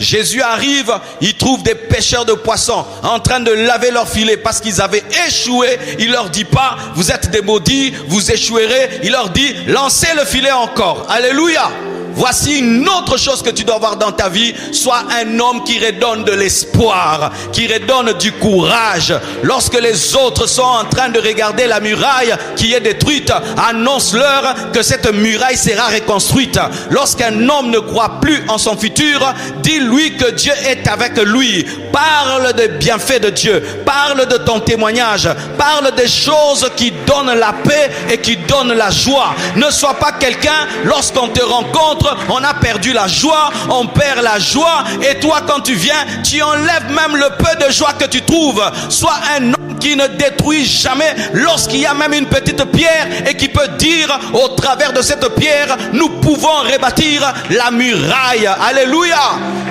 Jésus arrive, il trouve des pêcheurs de poissons en train de laver leur filet parce qu'ils avaient échoué. Il leur dit pas, vous êtes des maudits, vous échouerez. Il leur dit, lancez le filet encore. Alléluia. Voici une autre chose que tu dois avoir dans ta vie. Sois un homme qui redonne de l'espoir, qui redonne du courage. Lorsque les autres sont en train de regarder la muraille qui est détruite, annonce-leur que cette muraille sera reconstruite. Lorsqu'un homme ne croit plus en son futur, dis-lui que Dieu est avec lui. Parle des bienfaits de Dieu. Parle de ton témoignage. Parle des choses qui donnent la paix et qui donnent la joie. Ne sois pas quelqu'un, lorsqu'on te rencontre, on a perdu la joie, on perd la joie, et toi quand tu viens, tu enlèves même le peu de joie que tu trouves. Sois un homme qui ne détruit jamais lorsqu'il y a même une petite pierre et qui peut dire au travers de cette pierre, nous pouvons rebâtir la muraille. Alléluia.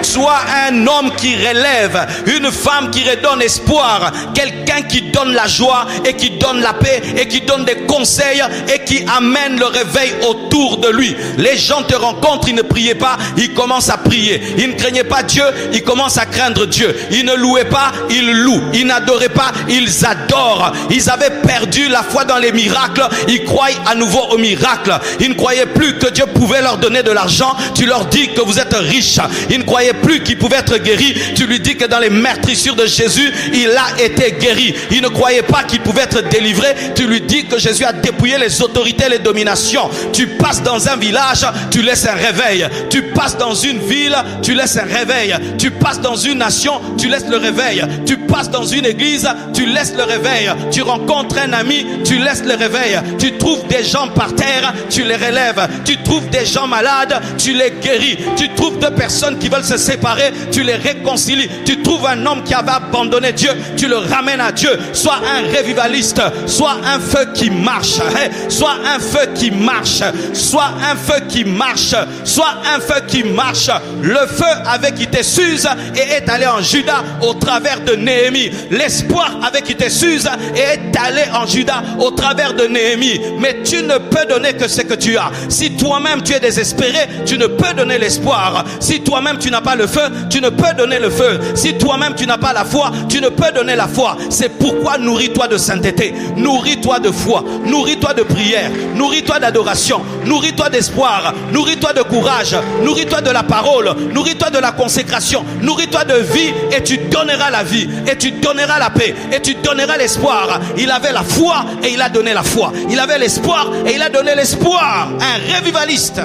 Sois un homme qui relève, une femme qui redonne espoir, quelqu'un qui donne la joie et qui donne la paix et qui donne des conseils et qui amène le réveil autour de lui. Les gens te rencontrent, ils ne priaient pas, ils commencent à prier. Ils ne craignaient pas Dieu, ils commencent à craindre Dieu. Ils ne louaient pas, ils louent. Ils n'adoraient pas, ils adorent. Ils avaient perdu la foi dans les miracles, ils croient à nouveau aux miracles. Ils ne croyaient plus que Dieu pouvait leur donner de l'argent, tu leur dis que vous êtes riches. Ils ne croyaient plus qu'il pouvait être guéri, tu lui dis que dans les meurtrissures de Jésus, il a été guéri. Ils ne croyaient pas qu'il pouvait être délivré, tu lui dis que Jésus a dépouillé les autorités, les dominations. Tu passes dans un village, tu laisses un réveil. Tu passes dans une ville, tu laisses un réveil. Tu passes dans une nation, tu laisses le réveil. Tu passes dans une église, tu laisses le réveil. Tu rencontres un ami, tu laisses le réveil. Tu trouves des gens par terre, tu les relèves. Tu trouves des gens malades, tu les guéris. Tu trouves deux personnes qui veulent se séparer, tu les réconcilies. Tu trouves un homme qui avait abandonné Dieu, tu le ramènes à Dieu. Sois un revivaliste, sois un feu qui marche. Sois un feu qui marche. Sois un feu qui marche. Sois un feu qui marche. Le feu avait quitté Suse et est allé en Juda au travers de Néhémie. L'espoir avait quitté Suse et est allé en Juda au travers de Néhémie. Mais tu ne peux donner que ce que tu as. Si toi-même tu es désespéré, tu ne peux donner l'espoir. Si toi-même tu n'as pas le feu, tu ne peux donner le feu. Si toi-même tu n'as pas la foi, tu ne peux donner la foi. C'est pourquoi nourris-toi de sainteté, nourris-toi de foi, nourris-toi de prière, nourris-toi d'adoration, nourris-toi d'espoir, nourris-toi de courage, nourris-toi de la parole, nourris-toi de la consécration, nourris-toi de vie, et tu donneras la vie, et tu donneras la paix, et tu donneras l'espoir. Il avait la foi et il a donné la foi. Il avait l'espoir et il a donné l'espoir. Un revivaliste.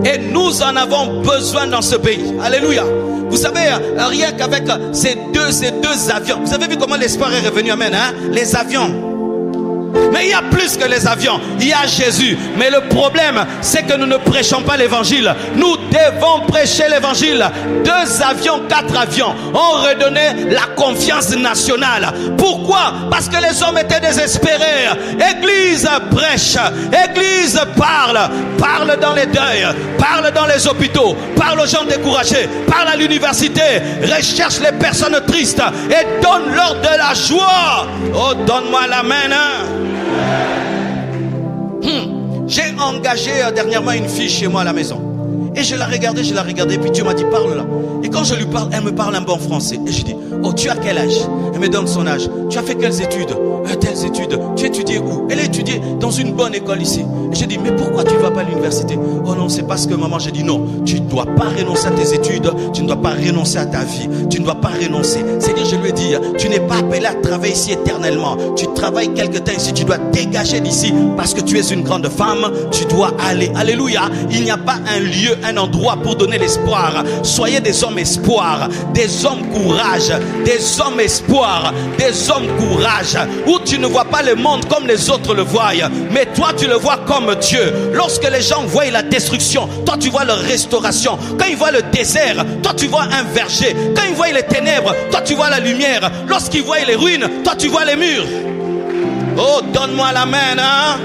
Et nous en avons besoin dans ce pays. Alléluia. Vous savez, rien qu'avec ces deux avions. Vous avez vu comment l'espoir est revenu, amen, hein? Les avions. Mais il y a plus que les avions, il y a Jésus. Mais le problème, c'est que nous ne prêchons pas l'évangile. Nous devons prêcher l'évangile. 2 avions, 4 avions ont redonné la confiance nationale. Pourquoi? Parce que les hommes étaient désespérés. Église prêche, Église parle. Parle dans les deuils, parle dans les hôpitaux, parle aux gens découragés, parle à l'université, recherche les personnes tristes et donne-leur de la joie. Oh, donne-moi la main, hein? J'ai engagé dernièrement une fille chez moi à la maison. Et je la regardais, puis Dieu m'a dit, parle là. Et quand je lui parle, elle me parle un bon français. Et je dis, oh, tu as quel âge? Elle me donne son âge. Tu as fait quelles études? Telles études. Tu étudies où? Elle a étudié dans une bonne école ici. Et je dis, mais pourquoi tu ne vas pas à l'université? Oh non, c'est parce que maman, j'ai dit non. Tu ne dois pas renoncer à tes études. Tu ne dois pas renoncer à ta vie. Tu ne dois pas renoncer. C'est-à-dire, je lui ai dit, tu n'es pas appelé à travailler ici éternellement. Tu travailles quelque temps ici. Tu dois dégager d'ici parce que tu es une grande femme. Tu dois aller. Alléluia. Il n'y a pas un lieu, un endroit pour donner l'espoir. Soyez des hommes espoir, des hommes courage, des hommes espoir, des hommes courage, où tu ne vois pas le monde comme les autres le voient, mais toi tu le vois comme Dieu. Lorsque les gens voient la destruction, toi tu vois leur restauration. Quand ils voient le désert, toi tu vois un verger. Quand ils voient les ténèbres, toi tu vois la lumière. Lorsqu'ils voient les ruines, toi tu vois les murs. Oh, donne-moi la main, hein?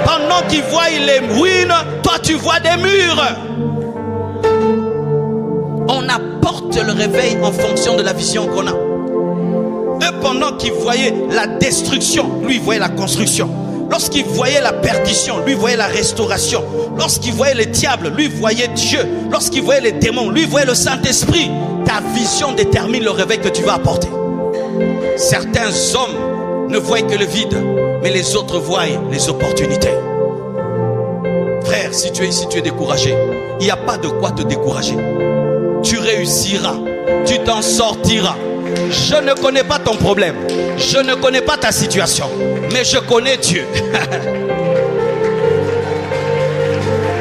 Pendant qu'ils voient les ruines, toi tu vois des murs. On apporte le réveil en fonction de la vision qu'on a. Eux, pendant qu'ils voyaient la destruction, lui, il voyait la construction. Lorsqu'il voyait la perdition, lui voyait la restauration. Lorsqu'il voyait les diables, lui voyait Dieu. Lorsqu'il voyait les démons, lui voyait le Saint-Esprit. Ta vision détermine le réveil que tu vas apporter. Certains hommes ne voient que le vide, mais les autres voient les opportunités. Frère, si tu es ici, tu es découragé. Il n'y a pas de quoi te décourager. Tu réussiras, tu t'en sortiras. Je ne connais pas ton problème, je ne connais pas ta situation, mais je connais Dieu.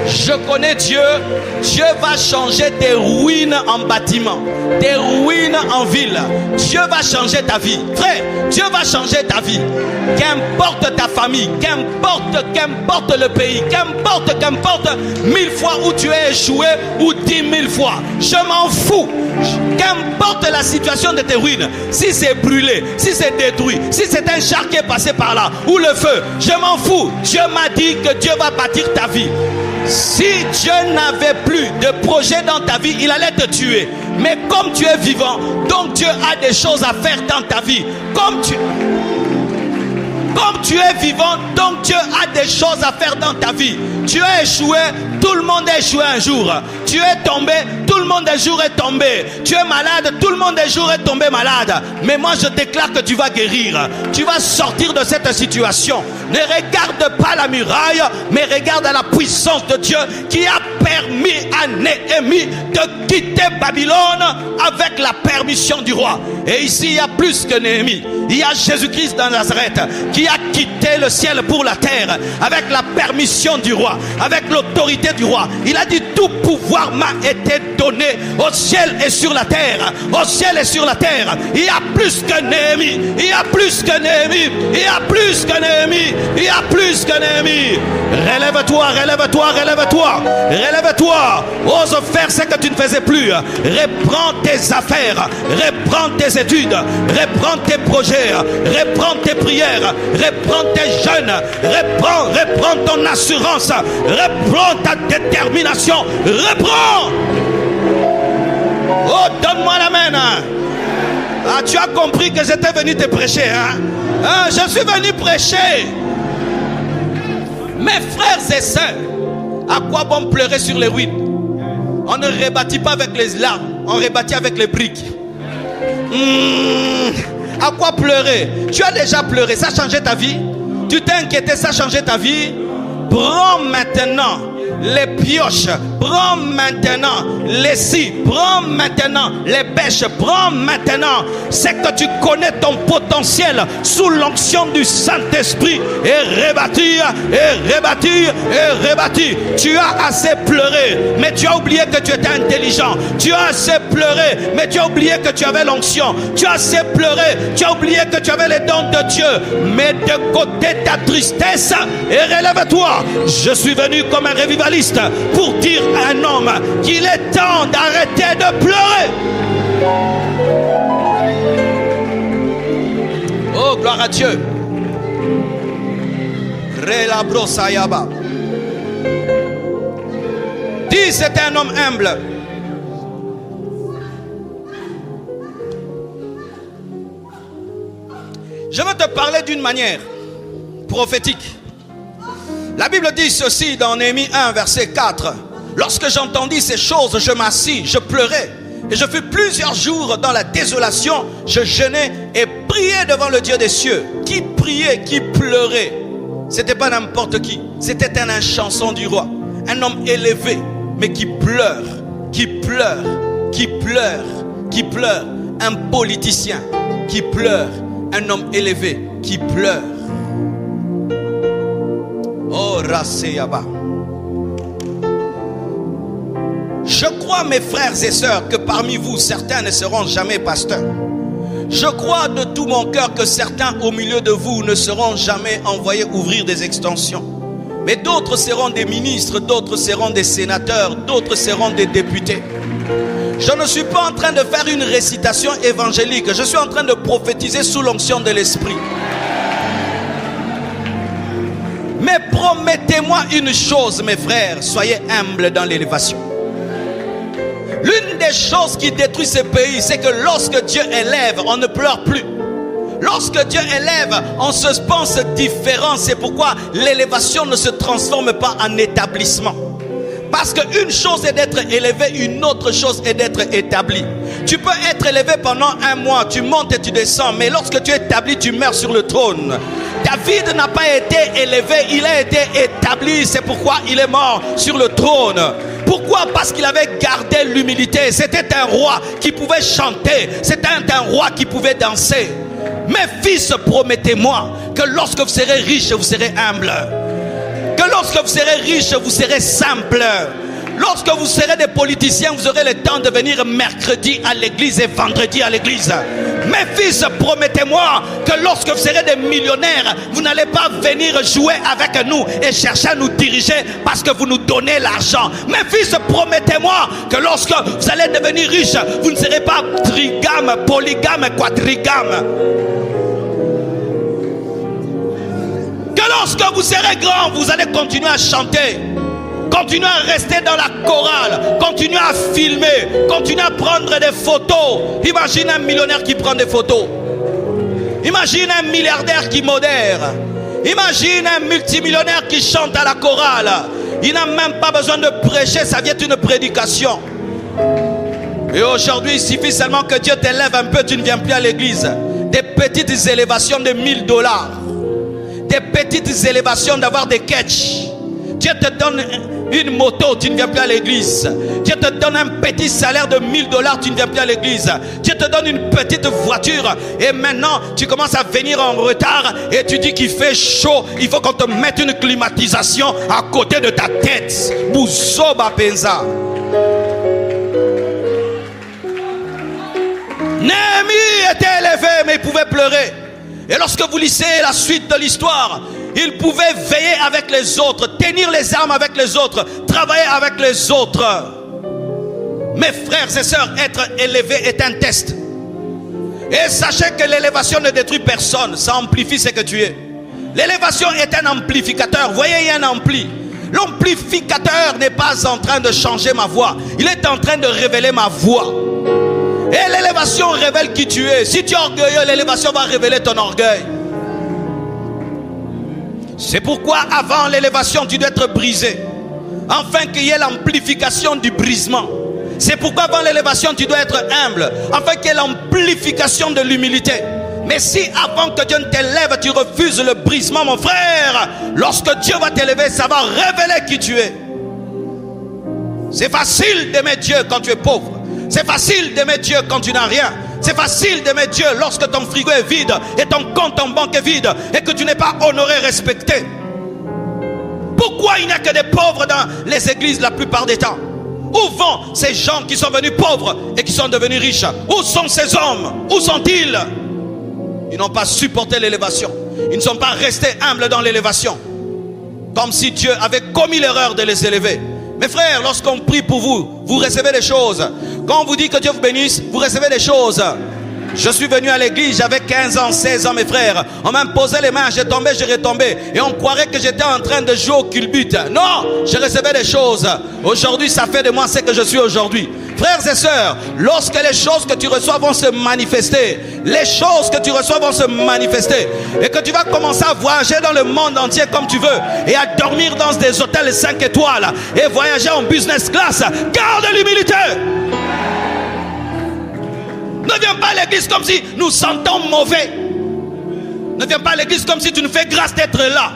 Je connais Dieu. Dieu va changer tes ruines en bâtiments, tes ruines en ville. Dieu va changer ta vie. Frère, Dieu va changer ta vie. Qu'importe ta famille, qu'importe le pays, qu'importe 1000 fois où tu es échoué ou 10 000 fois. Je m'en fous. Qu'importe la situation de tes ruines, si c'est brûlé, si c'est détruit, si c'est un char qui est passé par là, ou le feu, je m'en fous. Dieu m'a dit que Dieu va bâtir ta vie. Si Dieu n'avait plus de projet dans ta vie, il allait te tuer. Mais comme tu es vivant, donc Dieu a des choses à faire dans ta vie. Comme tu es vivant, donc Dieu a des choses à faire dans ta vie. Tu as échoué, tout le monde a échoué un jour. Tu es tombé, tout le monde un jour est tombé. Tu es malade, tout le monde un jour est tombé malade. Mais moi je déclare que tu vas guérir. Tu vas sortir de cette situation. Ne regarde pas la muraille, mais regarde à la puissance de Dieu qui a permis à Néhémie de quitter Babylone avec la permission du roi. Et ici il y a plus que Néhémie. Il y a Jésus-Christ dans Nazareth qui a quitté le ciel pour la terre avec la permission du roi, avec l'autorité du roi. Il a dit tout pouvoir m'a été donné au ciel et sur la terre. Au ciel et sur la terre. Il y a plus que Néhémie. Il y a plus que Néhémie. Il y a plus que Néhémie. Il y a plus que Néhémie. Relève-toi, relève-toi, relève-toi. Relève-toi. Ose faire ce que tu ne faisais plus. Reprends tes affaires. Reprends tes études. Reprends tes projets. Reprends tes prières. Reprends tes jeûnes. Reprends ton assurance. Reprends ta détermination. Reprends. Oh, donne-moi la main. Ah, tu as compris que j'étais venu te prêcher, hein? Ah, je suis venu prêcher. Mes frères et sœurs, à quoi bon pleurer sur les ruines? On ne rebâtit pas avec les larmes, on rebâtit avec les briques. À quoi pleurer? Tu as déjà pleuré, ça a changé ta vie? Tu t'es inquiété, ça a changé ta vie? Prends maintenant les pioches, prends maintenant les scies, prends maintenant les bêches, prends maintenant ce que tu connais ton potentiel sous l'onction du Saint-Esprit et rebâtir, et rebâtir, et rebâtir. Tu as assez pleuré, mais tu as oublié que tu étais intelligent. Tu as assez pleuré, mais tu as oublié que tu avais l'onction. Tu as assez pleuré, tu as oublié que tu avais les dons de Dieu. Mets de côté ta tristesse et relève-toi. Je suis venu comme un revivaliste pour dire à un homme qu'il est temps d'arrêter de pleurer. Oh, gloire à Dieu. Dis, c'était un homme humble. Je veux te parler d'une manière prophétique. La Bible dit ceci dans Néhémie 1, verset 4. Lorsque j'entendis ces choses, je m'assis, je pleurais. Et je fus plusieurs jours dans la désolation. Je jeûnais et priais devant le Dieu des cieux. Qui priait, qui pleurait? C'était pas n'importe qui. C'était un chanson du roi. Un homme élevé, mais qui pleure, qui pleure, qui pleure, qui pleure. Un politicien qui pleure. Un homme élevé qui pleure. Oh, Raseyaba. Je crois, mes frères et sœurs, que parmi vous, certains ne seront jamais pasteurs. Je crois de tout mon cœur que certains au milieu de vous ne seront jamais envoyés ouvrir des extensions. Mais d'autres seront des ministres, d'autres seront des sénateurs, d'autres seront des députés. Je ne suis pas en train de faire une récitation évangélique. Je suis en train de prophétiser sous l'onction de l'Esprit. Mais promettez-moi une chose, mes frères, soyez humbles dans l'élévation. L'une des choses qui détruit ce pays, c'est que lorsque Dieu élève, on ne pleure plus. Lorsque Dieu élève, on se pense différent. C'est pourquoi l'élévation ne se transforme pas en établissement. Parce qu'une chose est d'être élevé, une autre chose est d'être établi. Tu peux être élevé pendant un mois, tu montes et tu descends, mais lorsque tu es établi, tu meurs sur le trône. David n'a pas été élevé, il a été établi. C'est pourquoi il est mort sur le trône. Pourquoi? Parce qu'il avait gardé l'humilité. C'était un roi qui pouvait chanter. C'était un roi qui pouvait danser. Mes fils, promettez-moi que lorsque vous serez riches, vous serez humbles. Que lorsque vous serez riches, vous serez simples. Lorsque vous serez des politiciens, vous aurez le temps de venir mercredi à l'église et vendredi à l'église. Mes fils, promettez-moi que lorsque vous serez des millionnaires, vous n'allez pas venir jouer avec nous et chercher à nous diriger parce que vous nous donnez l'argent. Mes fils, promettez-moi que lorsque vous allez devenir riches, vous ne serez pas trigame, polygame, quadrigame. Que lorsque vous serez grand, vous allez continuer à chanter. Continuez à rester dans la chorale. Continuez à filmer. Continuez à prendre des photos. Imagine un millionnaire qui prend des photos. Imagine un milliardaire qui modère. Imagine un multimillionnaire qui chante à la chorale. Il n'a même pas besoin de prêcher. Ça vient d'une prédication. Et aujourd'hui, il suffit seulement que Dieu t'élève un peu. Tu ne viens plus à l'église. Des petites élévations de $1000. Des petites élévations d'avoir des catchs. Dieu te donne une moto, tu ne viens plus à l'église. Dieu te donne un petit salaire de $1000, tu ne viens plus à l'église. Dieu te donne une petite voiture et maintenant tu commences à venir en retard et tu dis qu'il fait chaud. Il faut qu'on te mette une climatisation à côté de ta tête. Bouzoba Penza. Néhémie était élevé mais il pouvait pleurer. Et lorsque vous lisez la suite de l'histoire, il pouvait veiller avec les autres, tenir les armes avec les autres, travailler avec les autres. Mes frères et sœurs, être élevé est un test. Et sachez que l'élévation ne détruit personne, ça amplifie ce que tu es. L'élévation est un amplificateur. Vous voyez, il y a un ampli. L'amplificateur n'est pas en train de changer ma voix, il est en train de révéler ma voix. Et l'élévation révèle qui tu es. Si tu es orgueilleux, l'élévation va révéler ton orgueil. C'est pourquoi avant l'élévation, tu dois être brisé, afin qu'il y ait l'amplification du brisement. C'est pourquoi avant l'élévation, tu dois être humble, afin qu'il y ait l'amplification de l'humilité. Mais si avant que Dieu ne t'élève, tu refuses le brisement, mon frère, lorsque Dieu va t'élever, ça va révéler qui tu es. C'est facile d'aimer Dieu quand tu es pauvre. C'est facile d'aimer Dieu quand tu n'as rien. C'est facile d'aimer Dieu lorsque ton frigo est vide et ton compte en banque est vide et que tu n'es pas honoré, respecté. Pourquoi il n'y a que des pauvres dans les églises la plupart des temps? Où vont ces gens qui sont venus pauvres et qui sont devenus riches? Où sont ces hommes? Où sont-ils? Ils n'ont pas supporté l'élévation. Ils ne sont pas restés humbles dans l'élévation. Comme si Dieu avait commis l'erreur de les élever. Mes frères, lorsqu'on prie pour vous, vous recevez des choses. Quand on vous dit que Dieu vous bénisse, vous recevez des choses. Je suis venu à l'église, j'avais 15 ans, 16 ans, mes frères. On m'imposait les mains, j'ai tombé, j'ai retombé. Et on croirait que j'étais en train de jouer au culbute. Non, je recevais des choses. Aujourd'hui, ça fait de moi ce que je suis aujourd'hui. Frères et sœurs, lorsque les choses que tu reçois vont se manifester, les choses que tu reçois vont se manifester, et que tu vas commencer à voyager dans le monde entier comme tu veux, et à dormir dans des hôtels 5 étoiles, et voyager en business class, garde l'humilité. Ne viens pas à l'église comme si nous sentons mauvais. Ne viens pas à l'église comme si tu nous fais grâce d'être là.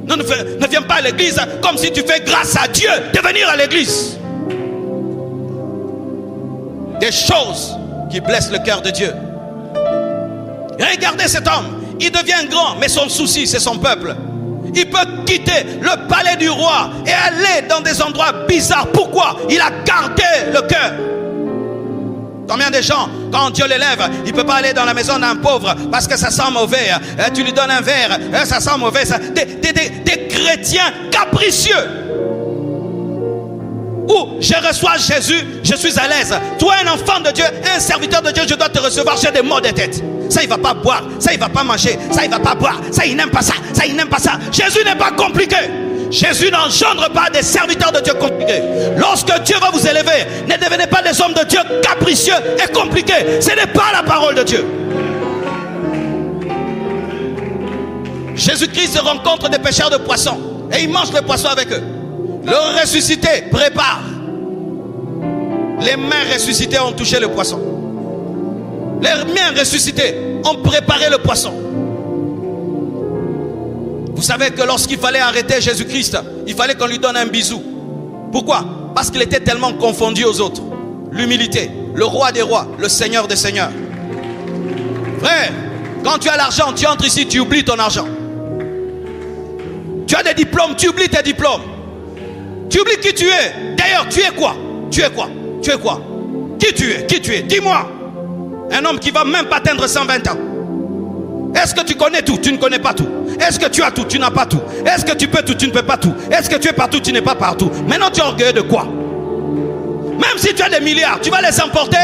Ne viens pas à l'église comme si tu fais grâce à Dieu de venir à l'église. Des choses qui blessent le cœur de Dieu. Regardez cet homme, il devient grand, mais son souci c'est son peuple. Il peut quitter le palais du roi et aller dans des endroits bizarres. Pourquoi? Il a gardé le cœur. Combien de gens, quand Dieu l'élève, il ne peut pas aller dans la maison d'un pauvre parce que ça sent mauvais. Tu lui donnes un verre, ça sent mauvais. Des chrétiens capricieux. Où je reçois Jésus, je suis à l'aise. Toi, un enfant de Dieu, un serviteur de Dieu, je dois te recevoir. J'ai des maux de tête. Ça, il ne va pas boire. Ça, il ne va pas manger. Ça, il ne va pas boire. Ça, il n'aime pas ça. Ça, il n'aime pas ça. Jésus n'est pas compliqué. Jésus n'engendre pas des serviteurs de Dieu compliqués. Lorsque Dieu va vous élever, ne devenez pas des hommes de Dieu capricieux et compliqués. Ce n'est pas la parole de Dieu. Jésus-Christ rencontre des pêcheurs de poissons et il mange le poisson avec eux. Le ressuscité prépare. Les mains ressuscitées ont touché le poisson. Les mains ressuscitées ont préparé le poisson. Vous savez que lorsqu'il fallait arrêter Jésus-Christ, il fallait qu'on lui donne un bisou. Pourquoi? Parce qu'il était tellement confondu aux autres. L'humilité, le roi des rois, le seigneur des seigneurs. Frère, quand tu as l'argent, tu entres ici, tu oublies ton argent. Tu as des diplômes, tu oublies tes diplômes. Tu oublies qui tu es. D'ailleurs, tu es quoi? Tu es quoi? Tu es quoi? Qui tu es? Qui tu es? Dis-moi. Un homme qui va même pas atteindre 120 ans. Est-ce que tu connais tout? Tu ne connais pas tout. Est-ce que tu as tout? Tu n'as pas tout. Est-ce que tu peux tout? Tu ne peux pas tout. Est-ce que tu es partout? Tu n'es pas partout. Maintenant, tu es orgueilleux de quoi? Même si tu as des milliards, tu vas les emporter?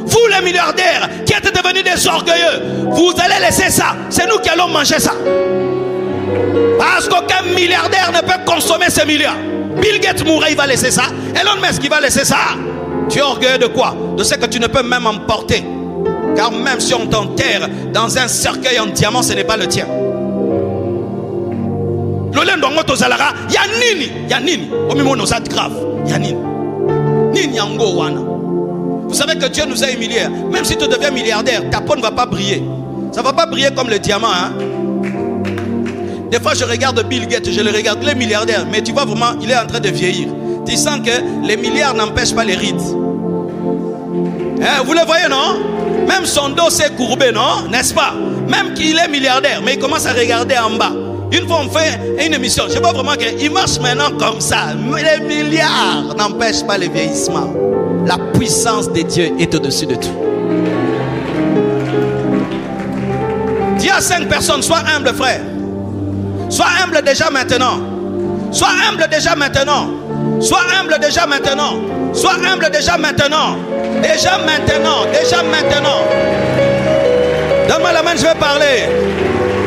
Vous les milliardaires qui êtes devenus des orgueilleux, vous allez laisser ça. C'est nous qui allons manger ça. Parce qu'aucun milliardaire ne peut consommer ces milliards. Bill Gates mourra, il va laisser ça. Elon Musk, il va laisser ça. Tu es orgueilleux de quoi? De ce que tu ne peux même emporter. Car même si on t'enterre dans un cercueil en diamant, ce n'est pas le tien. Vous savez que Dieu nous a humiliés. Même si tu deviens milliardaire, ta peau ne va pas briller. Ça ne va pas briller comme le diamant. Hein? Des fois, je regarde Bill Gates, je le regarde, les milliardaires, mais tu vois vraiment, il est en train de vieillir. Tu sens que les milliards n'empêchent pas les rides. Hein, vous le voyez, non? Même son dos s'est courbé, non? N'est-ce pas? Même qu'il est milliardaire, mais il commence à regarder en bas. Une fois, on fait une émission, je vois vraiment qu'il marche maintenant comme ça. Les milliards n'empêchent pas le vieillissement. La puissance de Dieu est au-dessus de tout. Dis à 5 personnes, sois humble, frère. Sois humble déjà maintenant. Sois humble déjà maintenant. Sois humble déjà maintenant. Sois humble déjà maintenant. Déjà maintenant. Déjà maintenant. Donne-moi la main, je vais parler.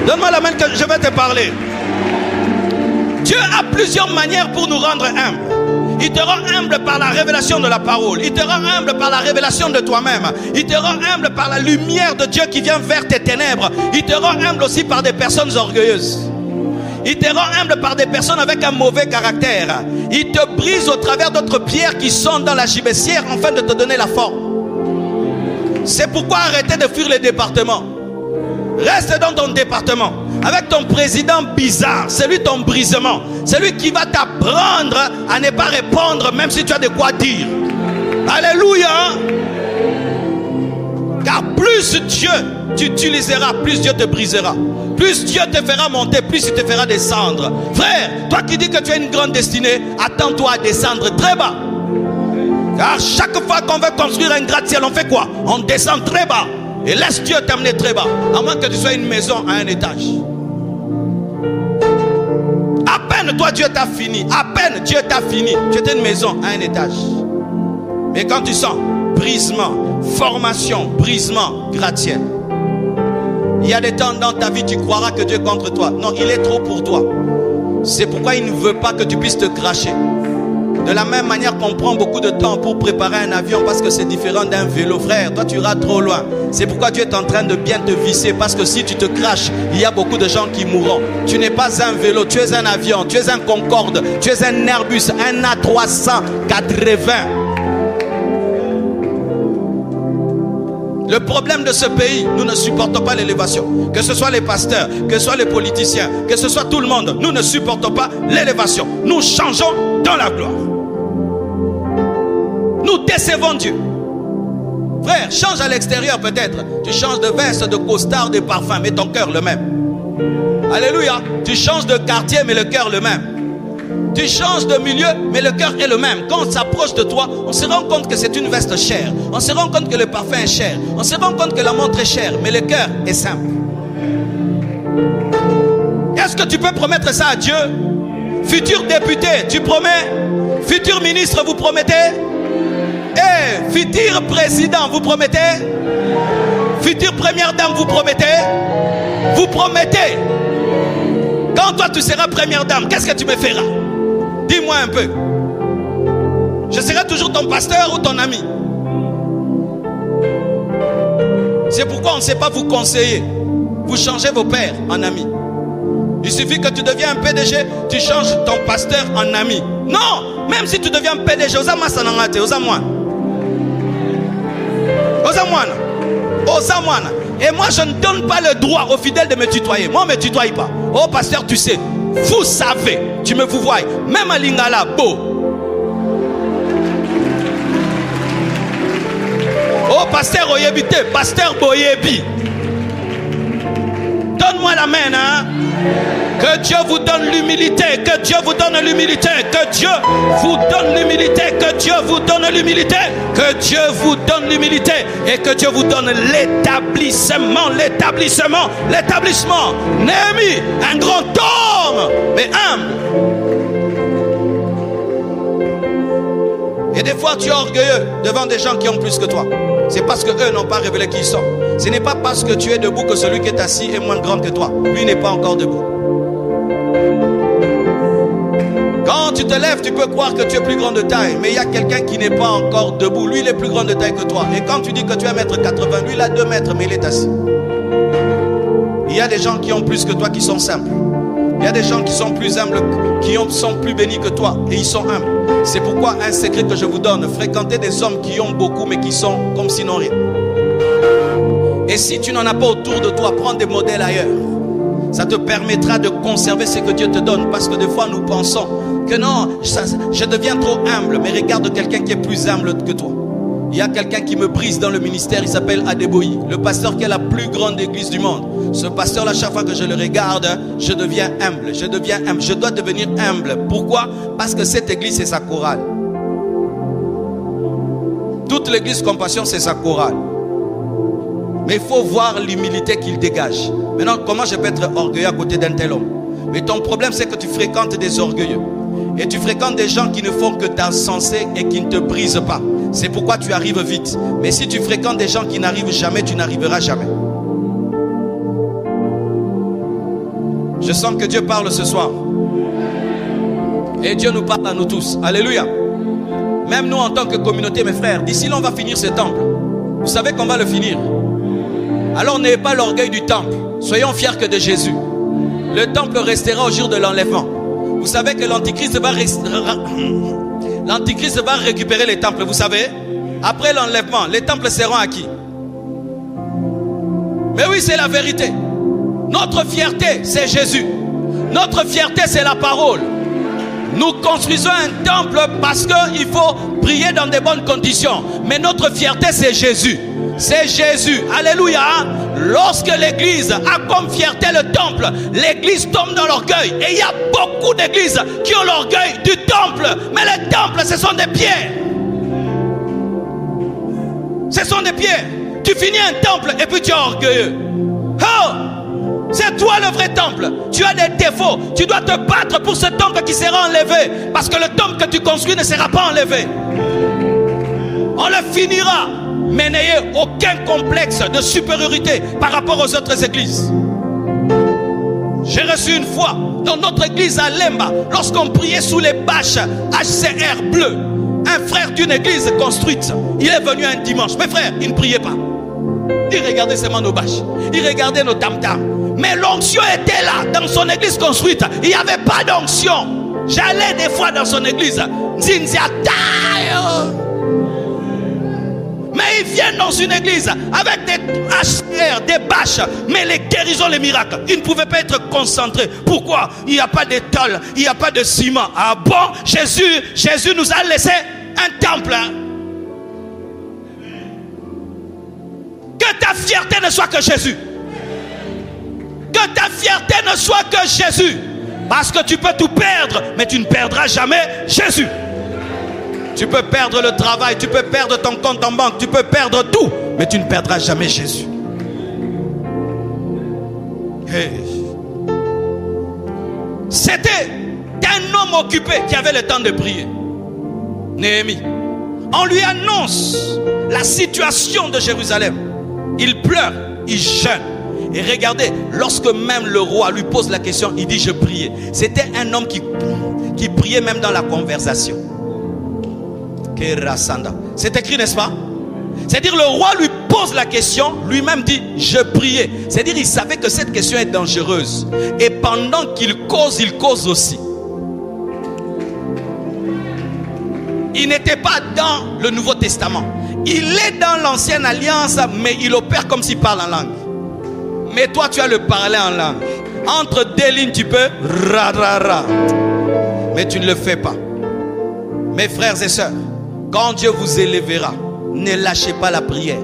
Donne-moi la main que je vais te parler. Dieu a plusieurs manières pour nous rendre humbles. Il te rend humble par la révélation de la parole. Il te rend humble par la révélation de toi-même. Il te rend humble par la lumière de Dieu qui vient vers tes ténèbres. Il te rend humble aussi par des personnes orgueilleuses. Il te rend humble par des personnes avec un mauvais caractère. Il te brise au travers d'autres pierres qui sont dans la gibecière afin de te donner la forme. C'est pourquoi arrêtez de fuir les départements. Reste dans ton département avec ton président bizarre. C'est lui ton brisement. C'est lui qui va t'apprendre à ne pas répondre même si tu as de quoi dire. Alléluia. Car plus Dieu tu utiliseras, plus Dieu te brisera. Plus Dieu te fera monter, plus il te fera descendre. Frère, toi qui dis que tu as une grande destinée, attends-toi à descendre très bas. Car chaque fois qu'on veut construire un gratte-ciel, on fait quoi? On descend très bas. Et laisse Dieu t'amener très bas. À moins que tu sois une maison à un étage. À peine toi Dieu t'a fini. À peine Dieu t'a fini. Tu étais une maison à un étage. Mais quand tu sens brisement, formation, brisement, gratte-ciel. Il y a des temps dans ta vie, tu croiras que Dieu est contre toi. Non, il est trop pour toi. C'est pourquoi il ne veut pas que tu puisses te cracher. De la même manière qu'on prend beaucoup de temps pour préparer un avion parce que c'est différent d'un vélo, frère. Toi, tu iras trop loin. C'est pourquoi Dieu est en train de bien te visser. Parce que si tu te craches, il y a beaucoup de gens qui mourront. Tu n'es pas un vélo, tu es un avion, tu es un Concorde, tu es un Airbus, un A380. Le problème de ce pays, nous ne supportons pas l'élévation. Que ce soit les pasteurs, que ce soit les politiciens, que ce soit tout le monde, nous ne supportons pas l'élévation. Nous changeons dans la gloire. Nous décevons Dieu. Frère, change à l'extérieur peut-être. Tu changes de veste, de costard, de parfum, mais ton cœur le même. Alléluia. Tu changes de quartier, mais le cœur le même. Tu changes de milieu, mais le cœur est le même. Quand on s'approche de toi, on se rend compte que c'est une veste chère. On se rend compte que le parfum est cher. On se rend compte que la montre est chère, mais le cœur est simple. Est-ce que tu peux promettre ça à Dieu? Futur député, tu promets? Futur ministre, vous promettez? Futur président, vous promettez? Future première dame, vous promettez? Vous promettez? Quand toi tu seras première dame, qu'est-ce que tu me feras? Dis-moi un peu. Je serai toujours ton pasteur ou ton ami. C'est pourquoi on ne sait pas vous conseiller. Vous changez vos pères en amis. Il suffit que tu deviens un PDG, tu changes ton pasteur en ami. Non, même si tu deviens PDG, et moi je ne donne pas le droit aux fidèles de me tutoyer. Moi on ne me tutoie pas. Oh pasteur, tu sais, vous savez, tu me vous voyez, même à Lingala, beau. Oh pasteur Oyebite, pasteur Boyebi. Donne-moi la main, hein. Que Dieu vous donne l'humilité, que Dieu vous donne l'humilité, que Dieu vous donne l'humilité, que Dieu vous donne l'humilité, que Dieu vous donne l'humilité et que Dieu vous donne l'établissement. Néhémie, un grand homme, mais humble. Et des fois tu es orgueilleux devant des gens qui ont plus que toi. C'est parce qu'eux n'ont pas révélé qui ils sont. Ce n'est pas parce que tu es debout que celui qui est assis est moins grand que toi. Lui n'est pas encore debout. Quand tu te lèves, tu peux croire que tu es plus grand de taille. Mais il y a quelqu'un qui n'est pas encore debout. Lui, il est plus grand de taille que toi. Et quand tu dis que tu es 1m80, lui, il a 2 mètres, mais il est assis. Il y a des gens qui ont plus que toi qui sont simples. Il y a des gens qui sont plus humbles, qui sont plus bénis que toi. Et ils sont humbles. C'est pourquoi un secret que je vous donne, fréquentez des hommes qui ont beaucoup, mais qui sont comme s'ils n'ont rien. Et si tu n'en as pas autour de toi, prends des modèles ailleurs. Ça te permettra de conserver ce que Dieu te donne. Parce que des fois nous pensons que non, je deviens trop humble. Mais regarde quelqu'un qui est plus humble que toi. Il y a quelqu'un qui me brise dans le ministère, il s'appelle Adeboyi, le pasteur qui est la plus grande église du monde. Ce pasteur là, chaque fois que je le regarde, je deviens humble, je dois devenir humble. Pourquoi? Parce que cette église c'est sa chorale. Toute l'église Compassion c'est sa chorale. Mais il faut voir l'humilité qu'il dégage. Maintenant, comment je peux être orgueilleux à côté d'un tel homme? Mais ton problème c'est que tu fréquentes des orgueilleux. Et tu fréquentes des gens qui ne font que t'encenser et qui ne te brisent pas. C'est pourquoi tu arrives vite. Mais si tu fréquentes des gens qui n'arrivent jamais, tu n'arriveras jamais. Je sens que Dieu parle ce soir. Et Dieu nous parle à nous tous. Alléluia. Même nous en tant que communauté, mes frères, d'ici là on va finir ce temple. Vous savez qu'on va le finir. Alors n'ayez pas l'orgueil du temple. Soyons fiers que de Jésus. Le temple restera au jour de l'enlèvement. Vous savez que l'Antichrist va récupérer les temples, vous savez. Après l'enlèvement, les temples seront acquis. Mais oui, c'est la vérité. Notre fierté, c'est Jésus. Notre fierté, c'est la parole. Nous construisons un temple parce qu'il faut prier dans de bonnes conditions. Mais notre fierté, c'est Jésus. C'est Jésus. Alléluia. Lorsque l'église a comme fierté le temple, l'église tombe dans l'orgueil. Et il y a beaucoup d'églises qui ont l'orgueil du temple. Mais les temples, ce sont des pierres. Ce sont des pierres. Tu finis un temple et puis tu es orgueilleux. Oh! C'est toi le vrai temple. Tu as des défauts. Tu dois te battre pour ce temple qui sera enlevé. Parce que le temple que tu construis ne sera pas enlevé. On le finira. Mais n'ayez aucun complexe de supériorité par rapport aux autres églises. J'ai reçu une fois dans notre église à Lemba, lorsqu'on priait sous les bâches HCR bleu, un frère d'une église construite, il est venu un dimanche. Mes frères, il ne priait pas. Il regardait seulement nos bâches. Il regardait nos tam-tams. Mais l'onction était là, dans son église construite. Il n'y avait pas d'onction. J'allais des fois dans son église. Mais ils viennent dans une église avec des HCR, des bâches, mais les guérisons, les miracles, ils ne pouvaient pas être concentrés. Pourquoi? Il n'y a pas d'étole, il n'y a pas de ciment. Ah bon? Jésus nous a laissé un temple. Que ta fierté ne soit que Jésus. Que ta fierté ne soit que Jésus. Parce que tu peux tout perdre, mais tu ne perdras jamais Jésus. Tu peux perdre le travail, tu peux perdre ton compte en banque, tu peux perdre tout, mais tu ne perdras jamais Jésus. Hey. C'était un homme occupé qui avait le temps de prier. Néhémie. On lui annonce la situation de Jérusalem. Il pleure, il jeûne. Et regardez, lorsque même le roi lui pose la question, il dit je priais. C'était un homme qui priait même dans la conversation. C'est écrit, n'est-ce pas? C'est-à-dire le roi lui pose la question, lui-même dit je priais. C'est-à-dire il savait que cette question est dangereuse. Et pendant qu'il cause aussi. Il n'était pas dans le Nouveau Testament. Il est dans l'Ancienne Alliance, mais il opère comme s'il parle en langue. Mais toi tu as le parler en langue. Entre deux lignes tu peux ra ra ra. Mais tu ne le fais pas. Mes frères et sœurs, quand Dieu vous élèvera, ne lâchez pas la prière.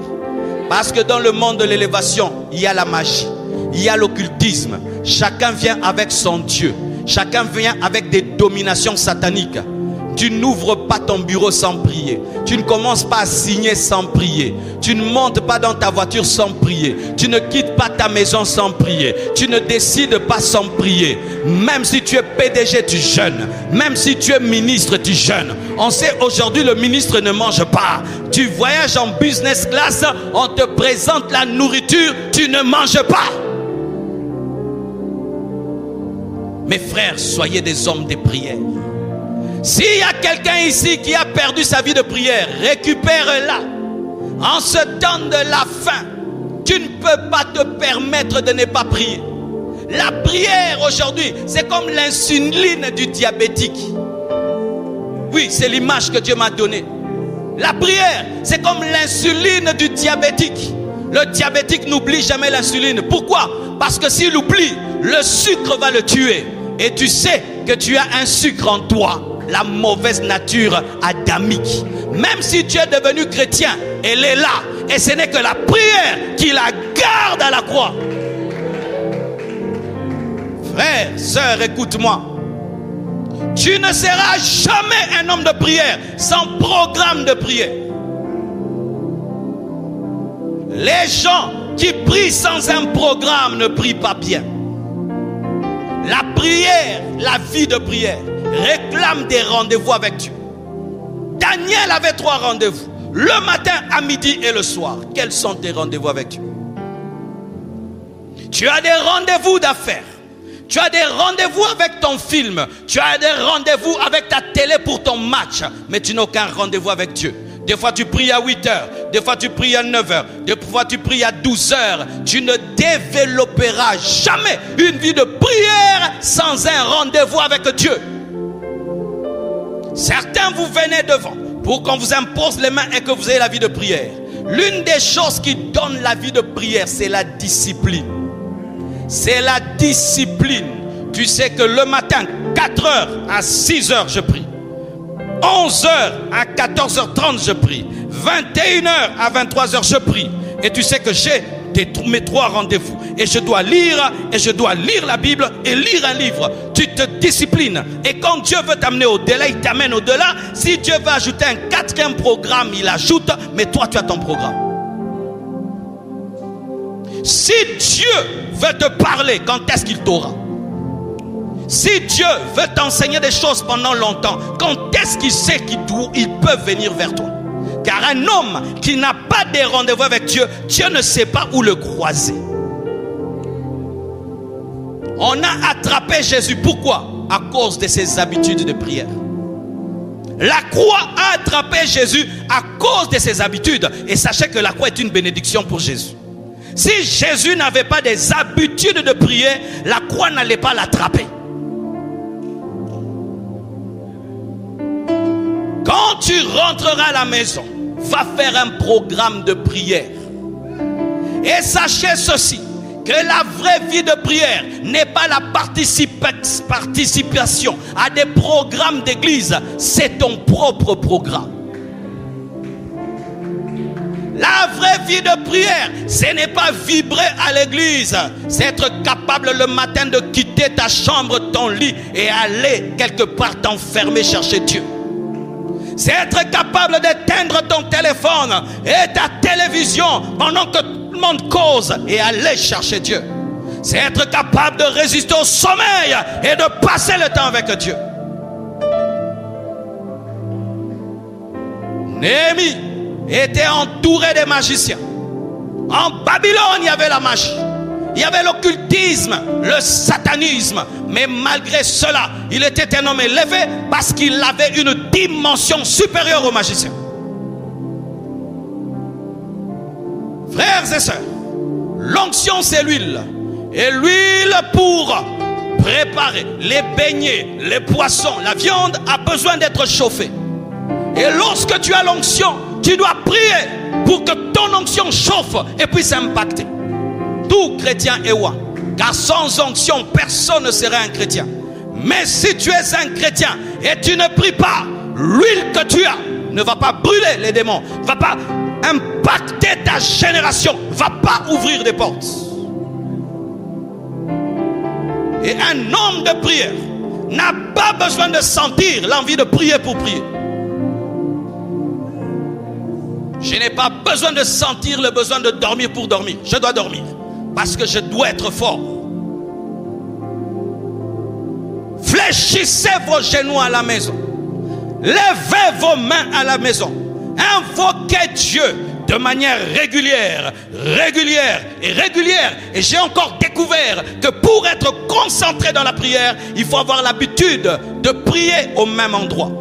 Parce que dans le monde de l'élévation, il y a la magie, il y a l'occultisme. Chacun vient avec son Dieu. Chacun vient avec des dominations sataniques. Tu n'ouvres pas ton bureau sans prier. Tu ne commences pas à signer sans prier. Tu ne montes pas dans ta voiture sans prier. Tu ne quittes pas ta maison sans prier. Tu ne décides pas sans prier. Même si tu es PDG, tu jeûnes. Même si tu es ministre, tu jeûnes. On sait aujourd'hui le ministre ne mange pas. Tu voyages en business class, on te présente la nourriture, tu ne manges pas. Mes frères, soyez des hommes de prière. S'il y a quelqu'un ici qui a perdu sa vie de prière, récupère-la. En ce temps de la fin, tu ne peux pas te permettre de ne pas prier. La prière aujourd'hui, c'est comme l'insuline du diabétique. Oui, c'est l'image que Dieu m'a donnée. La prière, c'est comme l'insuline du diabétique. Le diabétique n'oublie jamais l'insuline. Pourquoi? Parce que s'il oublie, le sucre va le tuer. Et tu sais que tu as un sucre en toi. La mauvaise nature adamique. Même si tu es devenu chrétien, elle est là. Et ce n'est que la prière qui la garde à la croix. Frère, sœur, écoute-moi. Tu ne seras jamais un homme de prière sans programme de prière. Les gens qui prient sans un programme ne prient pas bien. La prière, la vie de prière, réclame des rendez-vous avec Dieu. Daniel avait 3 rendez-vous. Le matin, à midi et le soir. Quels sont tes rendez-vous avec Dieu? Tu as des rendez-vous d'affaires. Tu as des rendez-vous avec ton film. Tu as des rendez-vous avec ta télé pour ton match. Mais tu n'as aucun rendez-vous avec Dieu. Des fois tu pries à 8 heures. Des fois tu pries à 9 heures. Des fois tu pries à 12 heures. Tu ne développeras jamais une vie de prière sans un rendez-vous avec Dieu. Certains vous venez devant pour qu'on vous impose les mains et que vous ayez la vie de prière. L'une des choses qui donne la vie de prière, c'est la discipline. C'est la discipline. Tu sais que le matin, 4h à 6h, je prie. 11h à 14h30, je prie. 21h à 23h, je prie. Et tu sais que j'ai mes 3 rendez-vous. Et je dois lire la Bible et lire un livre. Tu te disciplines. Et quand Dieu veut t'amener au-delà, il t'amène au-delà. Si Dieu veut ajouter un 4e programme, il ajoute. Mais toi, tu as ton programme. Si Dieu veut te parler, quand est-ce qu'il t'aura? Si Dieu veut t'enseigner des choses pendant longtemps, quand est-ce qu'il sait qu'il peut venir vers toi? Car un homme qui n'a pas de rendez-vous avec Dieu, Dieu ne sait pas où le croiser. On a attrapé Jésus. Pourquoi? À cause de ses habitudes de prière. La croix a attrapé Jésus à cause de ses habitudes. Et sachez que la croix est une bénédiction pour Jésus. Si Jésus n'avait pas des habitudes de prier, la croix n'allait pas l'attraper. Quand tu rentreras à la maison, va faire un programme de prière. Et sachez ceci, que la vraie vie de prière n'est pas la participation à des programmes d'église, c'est ton propre programme. La vraie vie de prière, ce n'est pas vibrer à l'église, c'est être capable le matin de quitter ta chambre, ton lit et aller quelque part t'enfermer chercher Dieu. C'est être capable d'éteindre ton téléphone et ta télévision pendant que tout le monde cause et aller chercher Dieu. C'est être capable de résister au sommeil et de passer le temps avec Dieu. Néhémie était entouré des magiciens. En Babylone, il y avait la magie. Il y avait l'occultisme, le satanisme. Mais malgré cela, il était un homme élevé parce qu'il avait une dimension supérieure aux magiciens. Frères et sœurs, l'onction c'est l'huile. Et l'huile pour préparer les beignets, les poissons, la viande a besoin d'être chauffée. Et lorsque tu as l'onction, tu dois prier pour que ton onction chauffe et puisse impacter. Tout chrétien est roi. Car sans onction, personne ne serait un chrétien. Mais si tu es un chrétien et tu ne pries pas, l'huile que tu as ne va pas brûler les démons, ne va pas impacter ta génération, ne va pas ouvrir des portes. Et un homme de prière n'a pas besoin de sentir l'envie de prier pour prier. Je n'ai pas besoin de sentir le besoin de dormir pour dormir. Je dois dormir parce que je dois être fort. Fléchissez vos genoux à la maison. Levez vos mains à la maison. Invoquez Dieu de manière régulière. Et j'ai encore découvert que pour être concentré dans la prière, il faut avoir l'habitude de prier au même endroit.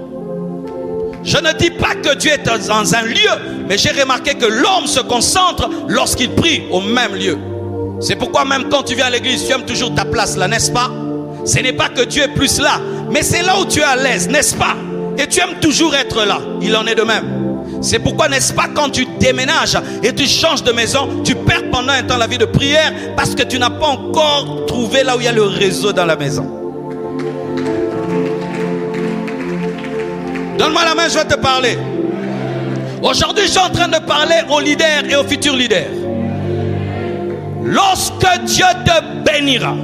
Je ne dis pas que Dieu est dans un lieu, mais j'ai remarqué que l'homme se concentre lorsqu'il prie au même lieu. C'est pourquoi même quand tu viens à l'église, tu aimes toujours ta place là, n'est-ce pas? Ce n'est pas que Dieu est plus là, mais c'est là où tu es à l'aise, n'est-ce pas? Et tu aimes toujours être là. Il en est de même. C'est pourquoi, n'est-ce pas, quand tu déménages et tu changes de maison, tu perds pendant un temps la vie de prière parce que tu n'as pas encore trouvé là où il y a le réseau dans la maison. Donne-moi la main, je vais te parler. Aujourd'hui, je suis en train de parler aux leaders et aux futurs leaders. Lorsque Dieu te bénira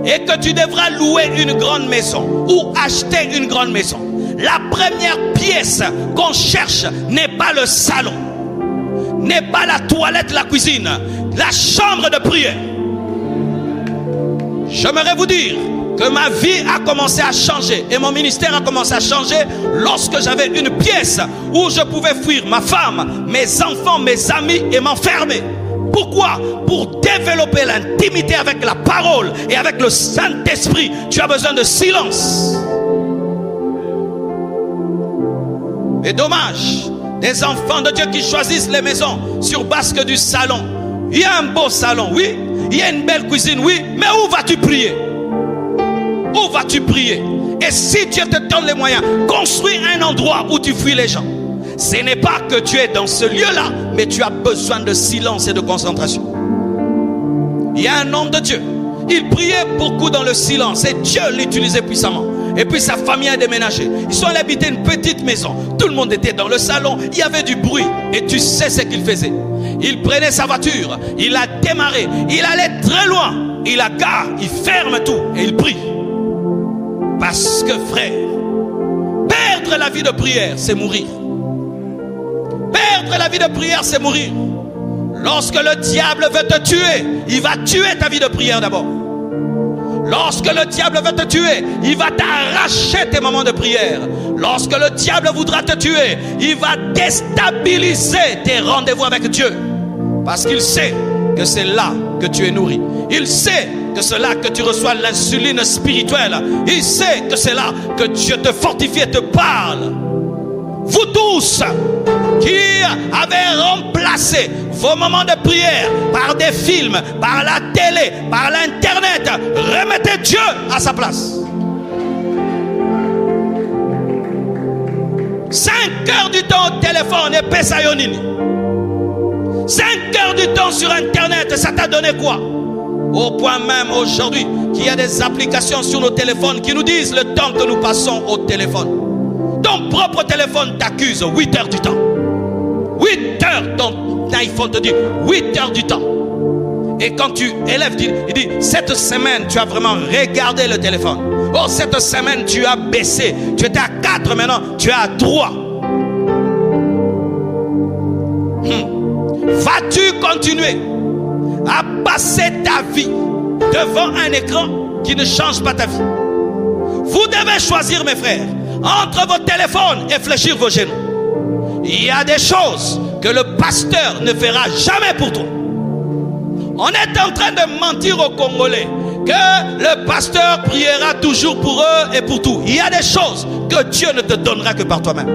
et que tu devras louer une grande maison ou acheter une grande maison, la première pièce qu'on cherche n'est pas le salon, n'est pas la toilette, la cuisine, la chambre de prière. J'aimerais vous dire que ma vie a commencé à changer et mon ministère a commencé à changer lorsque j'avais une pièce où je pouvais fuir ma femme, mes enfants, mes amis et m'enfermer. Pourquoi? Pour développer l'intimité avec la parole et avec le Saint-Esprit, tu as besoin de silence. Et dommage, des enfants de Dieu qui choisissent les maisons sur base que du salon. Il y a un beau salon, oui. Il y a une belle cuisine, oui. Mais où vas-tu prier? Où vas-tu prier? Et si Dieu te donne les moyens, construis un endroit où tu fuis les gens. Ce n'est pas que tu es dans ce lieu-là, mais tu as besoin de silence et de concentration. Il y a un homme de Dieu. Il priait beaucoup dans le silence et Dieu l'utilisait puissamment. Et puis sa famille a déménagé. Ils sont allés habiter une petite maison. Tout le monde était dans le salon. Il y avait du bruit. Et tu sais ce qu'il faisait. Il prenait sa voiture. Il a démarré. Il allait très loin. Il la gare. Il ferme tout. Et il prie. Parce que frère, perdre la vie de prière, c'est mourir. Perdre la vie de prière, c'est mourir. Lorsque le diable veut te tuer, il va tuer ta vie de prière d'abord. Lorsque le diable veut te tuer, il va t'arracher tes moments de prière. Lorsque le diable voudra te tuer, il va déstabiliser tes rendez-vous avec Dieu. Parce qu'il sait que c'est là que tu es nourri. Il sait que c'est là que tu reçois l'insuline spirituelle. Il sait que c'est là que Dieu te fortifie et te parle. Vous tous qui avez remplacé vos moments de prière par des films, par la télé, par l'internet, remettez Dieu à sa place. 5 heures du temps au téléphone et Pesayonini. 5 heures du temps sur internet, ça t'a donné quoi? Au point même aujourd'hui qu'il y a des applications sur nos téléphones qui nous disent le temps que nous passons au téléphone. Ton propre téléphone t'accuse 8 heures du temps. 8 heures, ton iPhone te dit 8 heures du temps. Et quand tu élèves, il dit cette semaine tu as vraiment regardé le téléphone. Oh, cette semaine tu as baissé. Tu étais à 4, maintenant tu es à 3. Vas-tu continuer à passer ta vie devant un écran qui ne change pas ta vie? Vous devez choisir, mes frères, entre vos téléphones et fléchir vos genoux. Il y a des choses que le pasteur ne fera jamais pour toi. On est en train de mentir aux Congolais que le pasteur priera toujours pour eux et pour tout. Il y a des choses que Dieu ne te donnera que par toi-même.